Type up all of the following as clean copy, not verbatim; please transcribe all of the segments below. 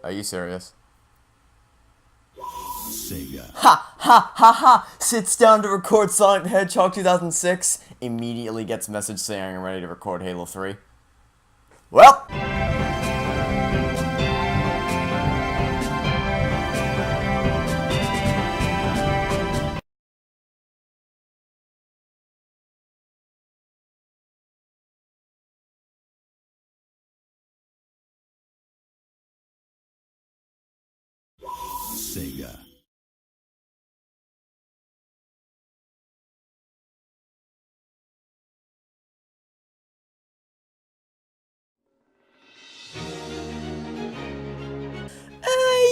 Are you serious? Sega. Ha ha ha ha! Sits down to record Sonic the Hedgehog 2006. Immediately gets a message saying I'm ready to record Halo 3. Well! Sega.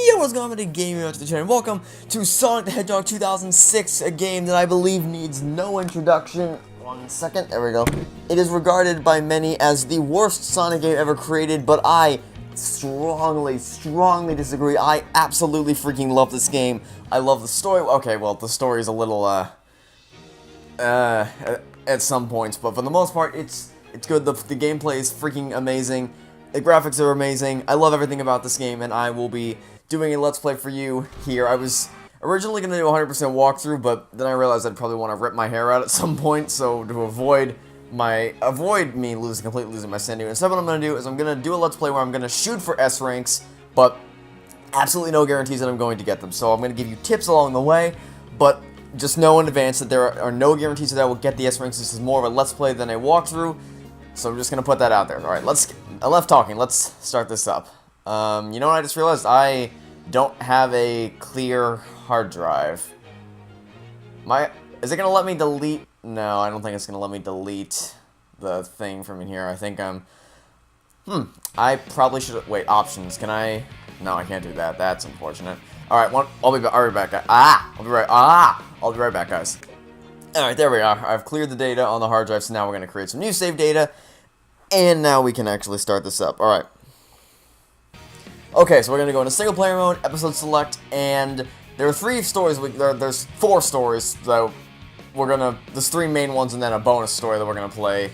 Yo, what's going on with the gaming to the channel? Welcome to Sonic the Hedgehog 2006, a game that I believe needs no introduction. 1 second, there we go. It is regarded by many as the worst Sonic game ever created, but I strongly disagree. I absolutely freaking love this game. I love the story. Okay, well, the story is a little, at some points, but for the most part, it's good. The gameplay is freaking amazing. The graphics are amazing. I love everything about this game, and I will be doing a Let's Play for you here. I was originally going to do a 100% walkthrough, but then I realized I'd probably want to rip my hair out at some point, so to avoid me completely losing my sanity, instead what I'm going to do is I'm going to do a Let's Play where I'm going to shoot for S ranks, but absolutely no guarantees that I'm going to get them. So I'm going to give you tips along the way, but just know in advance that there are no guarantees that I will get the S ranks. This is more of a Let's Play than a walkthrough, so I'm just going to put that out there. Alright, I left talking. Let's start this up. You know what I just realized? I don't have a clear hard drive. Is it going to let me delete? No, I don't think it's going to let me delete the thing from in here. I think I probably should, wait, options. Can I? No, I can't do that. That's unfortunate. Alright, I'll be right back. I'll be right back, guys. Alright, there we are. I've cleared the data on the hard drive, so now we're going to create some new save data. And now we can actually start this up. Alright. Okay, so we're going to go into single player mode, episode select, and there are 3 stories. There's 4 stories, though. There's 3 main ones and then a bonus story that we're going to play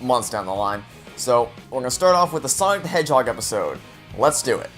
months down the line. So, we're going to start off with the Sonic the Hedgehog episode. Let's do it.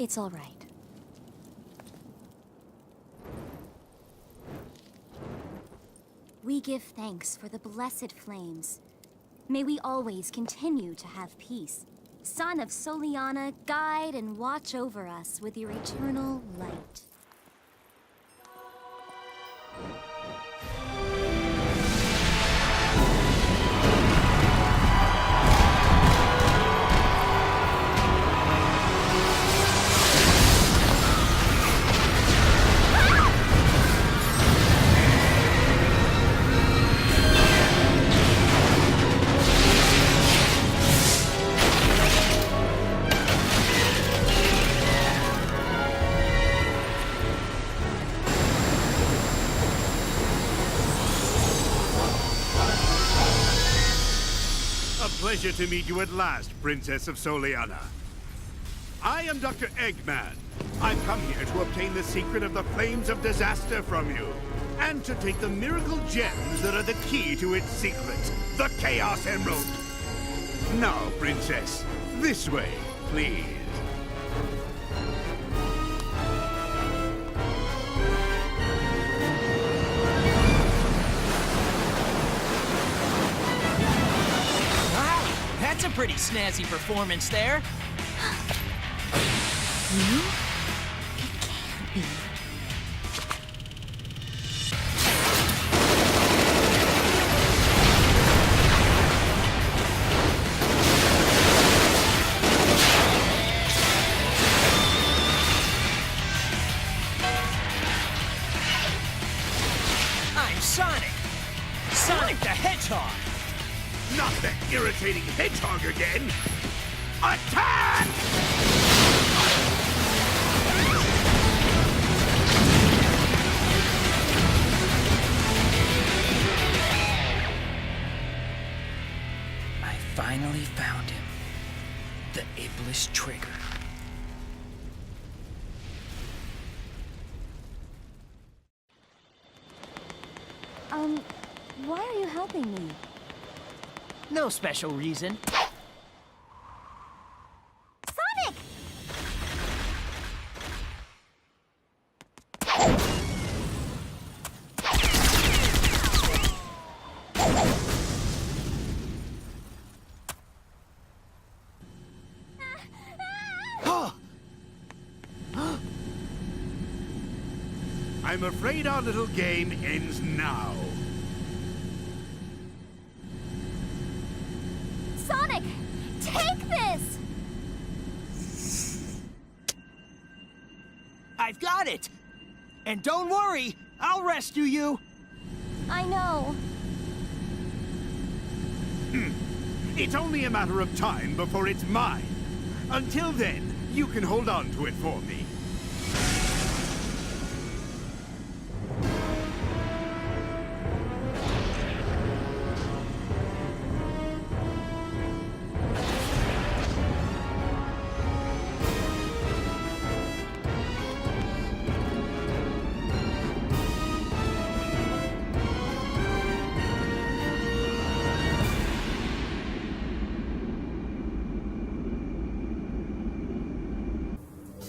It's all right. We give thanks for the blessed flames. May we always continue to have peace. Son of Soliana, guide and watch over us with your eternal light. Pleasure to meet you at last, Princess of Soliana. I am Doctor Eggman. I've come here to obtain the secret of the flames of disaster from you, and to take the miracle gems that are the key to its secret, the Chaos Emerald. Now, Princess, this way, please. Pretty snazzy performance there. You? It can't be. I'm Sonic! Sonic the Hedgehog! Not the irritating hedgehog again! Attack! I finally found him. The Iblis Trigger. Why are you helping me? No special reason. Sonic! I'm afraid our little game ends now. Sonic! Take this! I've got it! And don't worry, I'll rescue you! I know. It's only a matter of time before it's mine. Until then, you can hold on to it for me.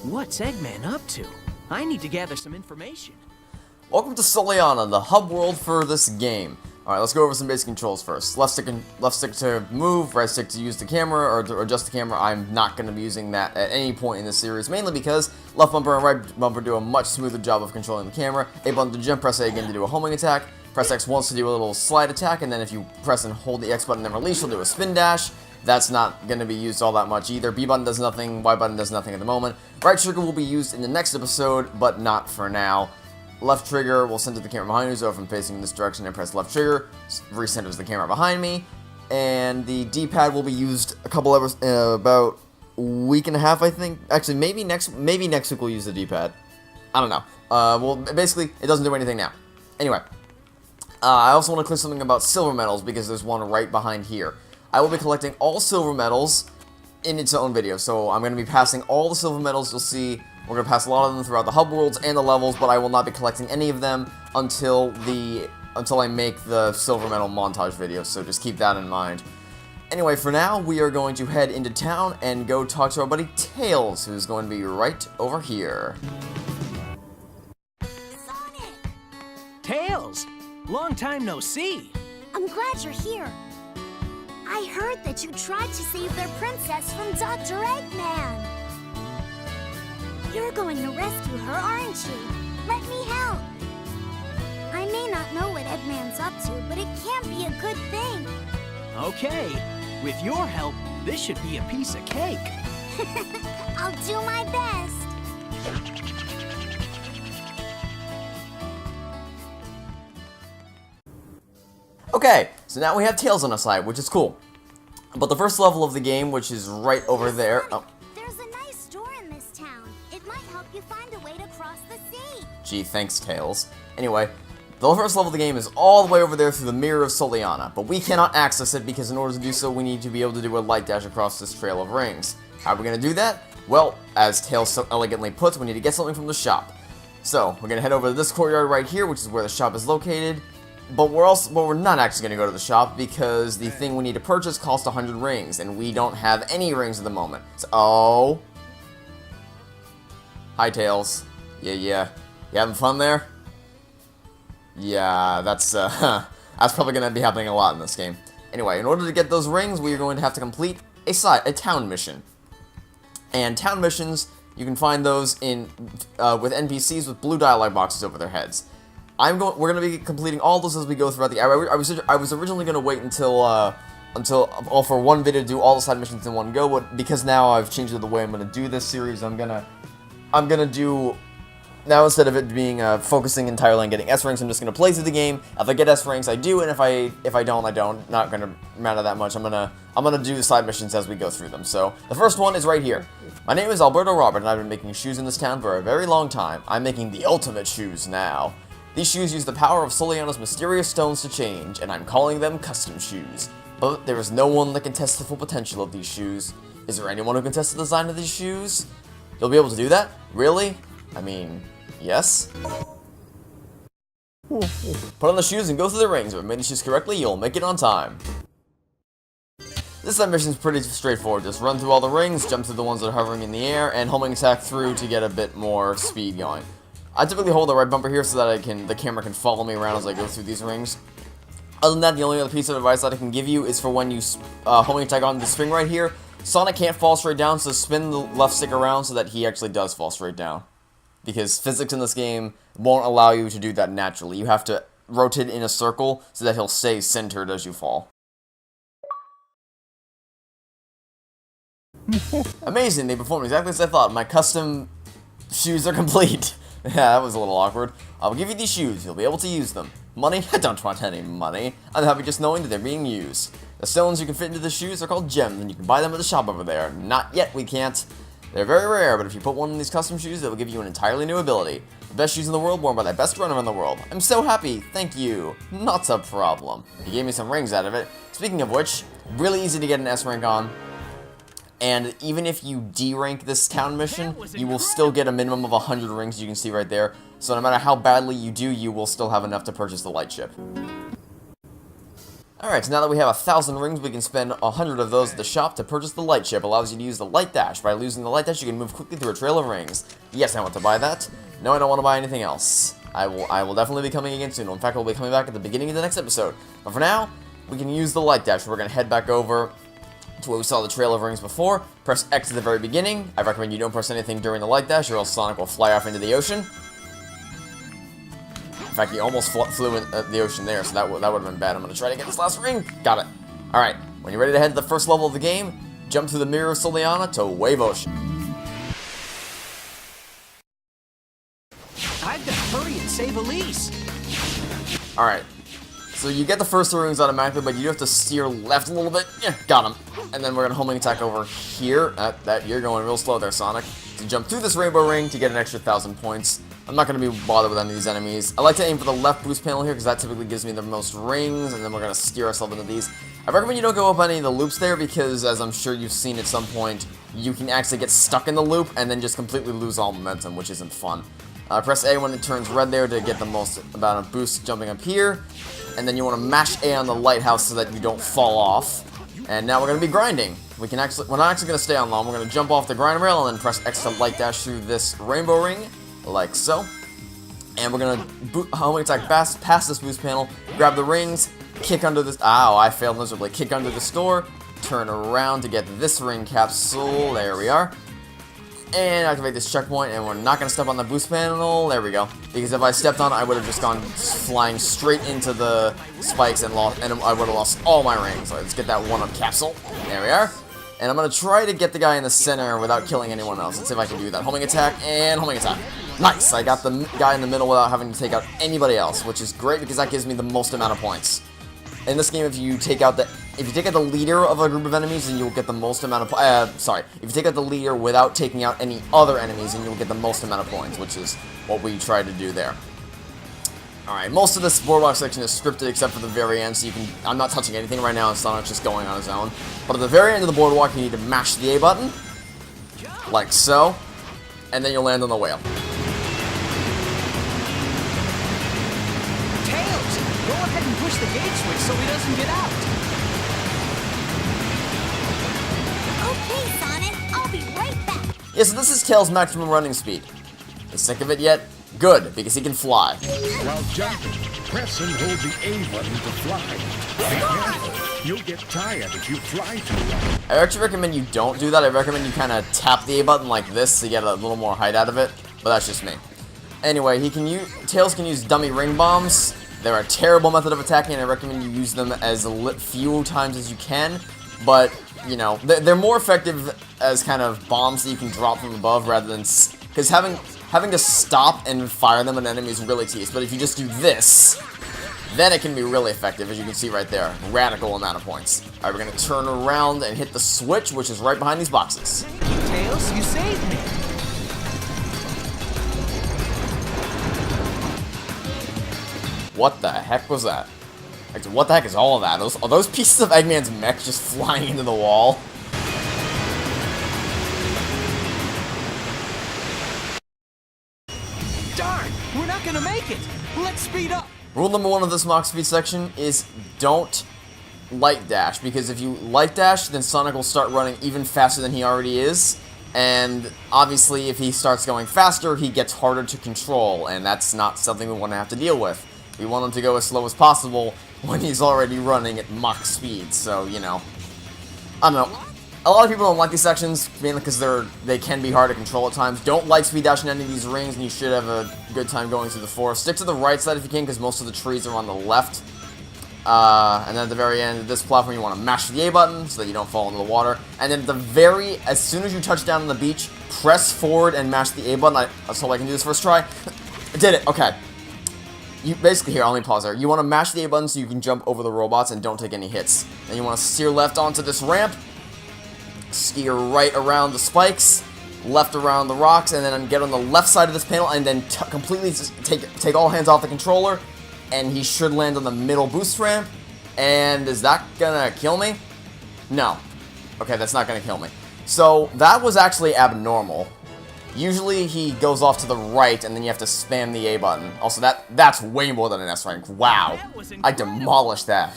What's Eggman up to? I need to gather some information. Welcome to Soliana, the hub world for this game. Alright, let's go over some basic controls first. Left stick to move, right stick to use the camera, or to adjust the camera. I'm not going to be using that at any point in this series, mainly because left bumper and right bumper do a much smoother job of controlling the camera. A button to jump, press A again to do a homing attack, press X once to do a little slide attack, and then if you press and hold the X button and release, you'll do a spin dash. That's not going to be used all that much either. B button does nothing, Y button does nothing at the moment. Right trigger will be used in the next episode, but not for now. Left trigger will center the camera behind you, so if I'm facing in this direction and press left trigger, recenters the camera behind me. And the D-pad will be used a couple hours, about a week and a half, I think. Actually, maybe next week we'll use the D-pad. I don't know. Well, basically, it doesn't do anything now. Anyway, I also want to clear something about silver medals, because there's one right behind here. I will be collecting all silver medals in its own video, so I'm going to be passing all the silver medals. You'll see we're going to pass a lot of them throughout the hub worlds and the levels, but I will not be collecting any of them until I make the silver medal montage video, so just keep that in mind. Anyway, for now, we are going to head into town and go talk to our buddy Tails, who's going to be right over here. Sonic! Tails! Long time no see. I'm glad you're here. I heard that you tried to save their princess from Doctor Eggman. You're going to rescue her, aren't you? Let me help. I may not know what Eggman's up to, but it can't be a good thing. Okay, with your help, this should be a piece of cake. I'll do my best. Okay, so now we have Tails on our side, which is cool. But the first level of the game, which is right over there... Oh, There's a nice store in this town. It might help you find a way to cross the sea. gee, thanks, Tails. Anyway, the first level of the game is all the way over there through the Mirror of Soliana, but we cannot access it because in order to do so, we need to be able to do a light dash across this trail of rings. How are we going to do that? Well, as Tails so elegantly puts, we need to get something from the shop. So, we're going to head over to this courtyard right here, which is where the shop is located. But we're not actually going to go to the shop because the thing we need to purchase costs 100 rings, and we don't have any rings at the moment. So, oh. Hi, Tails. Yeah. You having fun there? Yeah, that's probably going to be happening a lot in this game. Anyway, in order to get those rings, we are going to have to complete a town mission. And town missions, you can find those in with NPCs with blue dialogue boxes over their heads. We're gonna be completing all those as we go throughout the. I was originally gonna wait until for one video to do all the side missions in one go, but because now I've changed the way I'm gonna do this series, I'm gonna do. Now, instead of it being focusing entirely on getting S ranks, I'm just gonna play through the game. If I get S ranks, I do, and if I don't, I don't. Not gonna matter that much. I'm gonna do the side missions as we go through them. So the first one is right here. My name is Alberto Robert, and I've been making shoes in this town for a very long time. I'm making the ultimate shoes now. These shoes use the power of Soliana's mysterious stones to change, and I'm calling them custom shoes. But there is no one that can test the full potential of these shoes. Is there anyone who can test the design of these shoes? You'll be able to do that? Really? I mean, yes? Put on the shoes and go through the rings. If I made the shoes correctly, you'll make it on time. This side mission is pretty straightforward. Just run through all the rings, jump through the ones that are hovering in the air, and homing attack through to get a bit more speed going. I typically hold the right bumper here so that the camera can follow me around as I go through these rings. Other than that, the only other piece of advice that I can give you is for when you homing attack on the string right here, Sonic can't fall straight down, so spin the left stick around so that he actually does fall straight down. Because physics in this game won't allow you to do that naturally. You have to rotate in a circle so that he'll stay centered as you fall. Amazing, they performed exactly as I thought. My custom shoes are complete. Yeah, that was a little awkward. I'll give you these shoes. You'll be able to use them. Money? I don't want any money. I'm happy just knowing that they're being used. The stones you can fit into the shoes are called gems, and you can buy them at the shop over there. Not yet, we can't. They're very rare, but if you put one in these custom shoes, it will give you an entirely new ability. The best shoes in the world, worn by the best runner in the world. I'm so happy. Thank you. Not a problem. He gave me some rings out of it. Speaking of which, really easy to get an S rank on. And even if you D-rank this town mission, you will still get a minimum of 100 rings, you can see right there. So no matter how badly you do, you will still have enough to purchase the light chip. Alright, so now that we have 1,000 rings, we can spend 100 of those at the shop to purchase the light chip. Allows you to use the light dash. By losing the light dash, you can move quickly through a trail of rings. Yes, I want to buy that. No, I don't want to buy anything else. I will definitely be coming again soon. In fact, we'll be coming back at the beginning of the next episode. But for now, we can use the light dash. We're going to head back over to where we saw the trail of rings before. Press X at the very beginning. I recommend you don't press anything during the light dash or else Sonic will fly off into the ocean. In fact, he almost flew in the ocean there, so that would have been bad. I'm going to try to get this last ring. Got it. Alright, when you're ready to head to the first level of the game, jump through the Mirror of Soliana to Wave Ocean. I've got to hurry and save Elise. Alright. So you get the first 3 rings automatically, but you do have to steer left a little bit. Yeah, got him. And then we're going to homing attack over here. You're going real slow there, Sonic. To jump through this rainbow ring to get an extra 1,000 points. I'm not going to be bothered with any of these enemies. I like to aim for the left boost panel here because that typically gives me the most rings, and then we're going to steer ourselves into these. I recommend you don't go up any of the loops there because, as I'm sure you've seen at some point, you can actually get stuck in the loop and then just completely lose all momentum, which isn't fun. Press A when it turns red there to get the most amount of boost jumping up here. And then you want to mash A on the lighthouse so that you don't fall off. And now we're going to be grinding. We're not actually going to stay on long. We're going to jump off the grind rail and then press X to light dash through this rainbow ring, like so. And we're going to homing attack past this boost panel, grab the rings, kick under this. Ow, I failed miserably. Kick under the store, turn around to get this ring capsule. There we are. And activate this checkpoint, and we're not going to step on the boost panel. There we go. Because if I stepped on it, I would have just gone flying straight into the spikes and I would have lost all my rings. So let's get that 1-up capsule. There we are. And I'm going to try to get the guy in the center without killing anyone else. Let's see if I can do that. Homing attack and homing attack. Nice! I got the guy in the middle without having to take out anybody else, which is great because that gives me the most amount of points. In this game, if you take out the leader of a group of enemies, then you'll get the most amount of if you take out the leader without taking out any other enemies, then you'll get the most amount of points, which is what we tried to do there. Alright, most of this boardwalk section is scripted except for the very end, so I'm not touching anything right now, and Sonic's just going on his own. But at the very end of the boardwalk, you need to mash the A button, like so, and then you'll land on the whale. Go ahead and push the gate switch so he doesn't get out. Okay, Sonic, I'll be right back. Yeah, so this is Tails' maximum running speed. You sick of it yet? Good, because he can fly. While jumping, press and hold the A button to fly. Be careful. You'll get tired if you fly too long. I actually recommend you don't do that. I recommend you kind of tap the A button like this to get a little more height out of it, but that's just me. Anyway, Tails can use dummy ring bombs. They're a terrible method of attacking, and I recommend you use them as few times as you can, but, you know, they're more effective as kind of bombs that you can drop from above rather than... Because having to stop and fire them at enemies is really tedious, but if you just do this, then it can be really effective, as you can see right there. Radical amount of points. Alright, we're going to turn around and hit the switch, which is right behind these boxes. Thank you, Tails. You saved me. What the heck was that? Like, what the heck is all of that? Are those pieces of Eggman's mech just flying into the wall? Darn, we're not gonna make it. Let's speed up. Rule number 1 of this Mach Speed section is don't light dash, because if you light dash, then Sonic will start running even faster than he already is, and obviously if he starts going faster, he gets harder to control, and that's not something we want to have to deal with. We want him to go as slow as possible when he's already running at Mach speed, so, you know. I don't know. A lot of people don't like these sections, mainly because they can be hard to control at times. Don't light speed dash in any of these rings, and you should have a good time going through the forest. Stick to the right side if you can, because most of the trees are on the left. And then at the very end of this platform, you want to mash the A button so that you don't fall into the water. And then as soon as you touch down on the beach, press forward and mash the A button. Let's hope I can do this first try. I did it, okay. Basically, here, let me pause there. You want to mash the A button so you can jump over the robots and don't take any hits. Then you want to steer left onto this ramp, steer right around the spikes, left around the rocks, and then get on the left side of this panel, and then completely take all hands off the controller, and he should land on the middle boost ramp. And is that gonna kill me? No. Okay, that's not gonna kill me. So, that was actually abnormal. Usually he goes off to the right, and then you have to spam the A button. Also, that's way more than an S rank. Wow. I demolished that.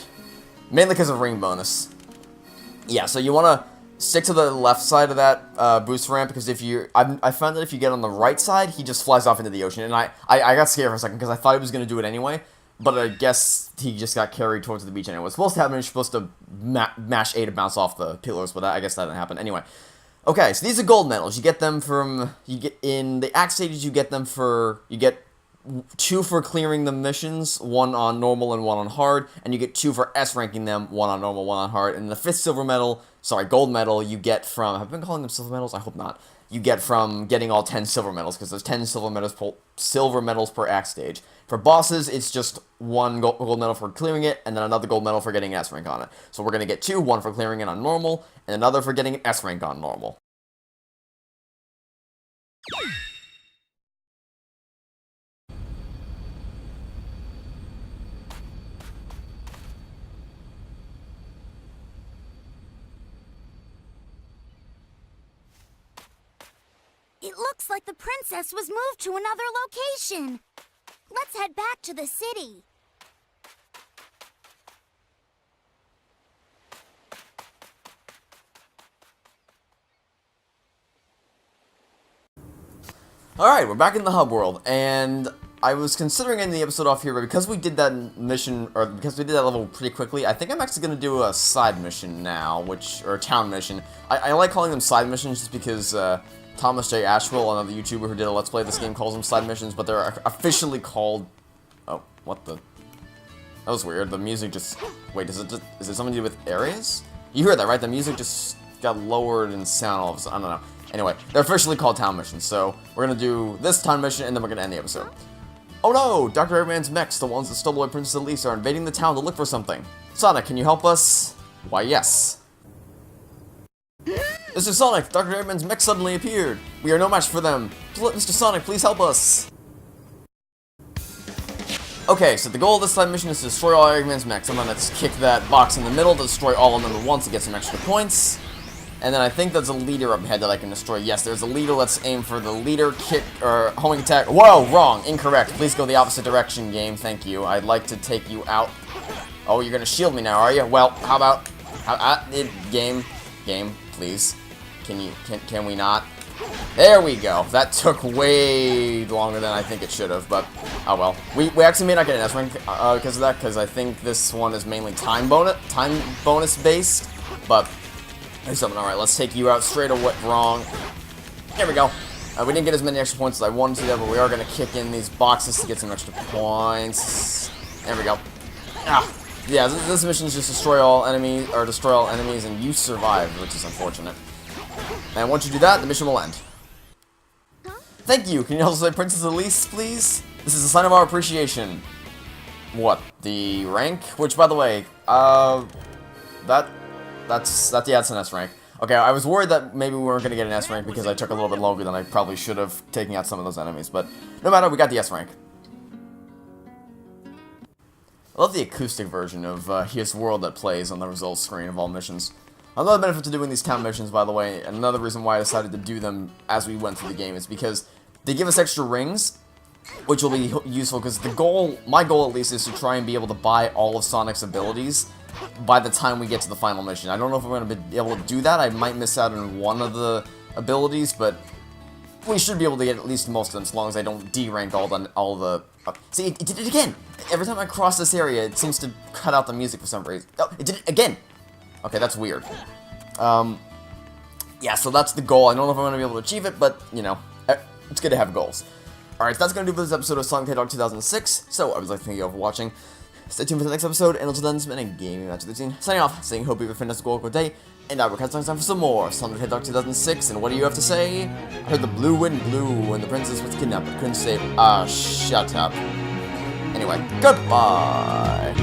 Mainly because of ring bonus. Yeah, so you want to stick to the left side of that boost ramp, because I found that if you get on the right side, he just flies off into the ocean. And I got scared for a second, because I thought he was going to do it anyway, but I guess he just got carried towards the beach anyway. What's supposed to happen is you're supposed to mash A to bounce off the pillars, but I guess that didn't happen. Anyway. Okay, so these are gold medals. You get them in the act stages, you get 2 for clearing the missions, 1 on normal and 1 on hard, and you get 2 for S ranking them, 1 on normal, 1 on hard. And the 5th gold medal you get from, have I been calling them silver medals? I hope not. You get from getting all 10 silver medals, because there's 10 silver medals per act stage. For bosses, it's just 1 gold medal for clearing it, and then another gold medal for getting an S rank on it. So we're going to get 2, 1 for clearing it on normal, and another for getting an S rank on normal. It looks like the princess was moved to another location. Let's head back to the city. Alright, we're back in the hub world, and I was considering ending the episode off here, but because we did that mission, or because we did that level pretty quickly, I think I'm actually going to do a side mission now, or a town mission. I like calling them side missions just because Thomas J. Ashwell, another YouTuber who did a Let's Play of this game, calls them side missions, but they're officially called... Oh, what the... That was weird. The music just... Wait, is it something to do with areas? You heard that, right? The music just got lowered in sound all of a sudden. I don't know. Anyway, they're officially called town missions, so we're gonna do this town mission, and then we're gonna end the episode. Oh no! Dr. Eggman's mechs, the ones that stole away Princess Elise, are invading the town to look for something. Sonic, can you help us? Why, yes. Mr. Sonic, Dr. Eggman's mech suddenly appeared. We are no match for them. Mr. Sonic, please help us. Okay, so the goal of this side mission is to destroy all Eggman's mechs, and then let's kick that box in the middle to destroy all of them at once to get some extra points. And then I think there's a leader up ahead that I can destroy. Yes, there's a leader. Let's aim for the leader, kick, or homing attack. Whoa, wrong, incorrect. Please go the opposite direction, game. Thank you. I'd like to take you out. Oh, you're gonna shield me now, are you? Well, how about... game, please. Can we not? There we go. That took way longer than I think it should have, but oh well. We actually may not get an S rank because of that, because I think this one is mainly time bonus based. But there's something. All right, let's take you out straight away. Wrong. There we go. We didn't get as many extra points as I wanted to there, but we are going to kick in these boxes to get some extra points. There we go. Ah, yeah, this mission is just destroy all enemies, and you survive, which is unfortunate. And once you do that, the mission will end. Thank you. Can you also say Princess Elise, please? This is a sign of our appreciation. What? The rank? Which, by the way, that's an S rank. Okay, I was worried that maybe we weren't going to get an S rank because I took a little bit longer than I probably should have, taking out some of those enemies, but no matter, we got the S rank. I love the acoustic version of His World that plays on the results screen of all missions. Another benefit to doing these town missions, by the way, and another reason why I decided to do them as we went through the game, is because they give us extra rings, which will be useful, because my goal at least, is to try and be able to buy all of Sonic's abilities by the time we get to the final mission. I don't know if we're going to be able to do that. I might miss out on one of the abilities, but we should be able to get at least most of them, as long as I don't D-rank all the... see, it did it again! Every time I cross this area, it seems to cut out the music for some reason. Oh, it did it again! Okay, that's weird. Yeah, so that's the goal. I don't know if I'm going to be able to achieve it, but, you know, it's good to have goals. Alright, so that's going to do for this episode of Sonic the Hedgehog 2006. So, I would like to thank you all for watching. Stay tuned for the next episode, and until then, it's been a gaming match of the team. Signing off, saying hope you have a fantastic day, and I will catch you next time for some more Sonic the Hedgehog 2006. And what do you have to say? I heard the blue wind blew, and the princess was kidnapped, but couldn't save. Shut up. Anyway, goodbye.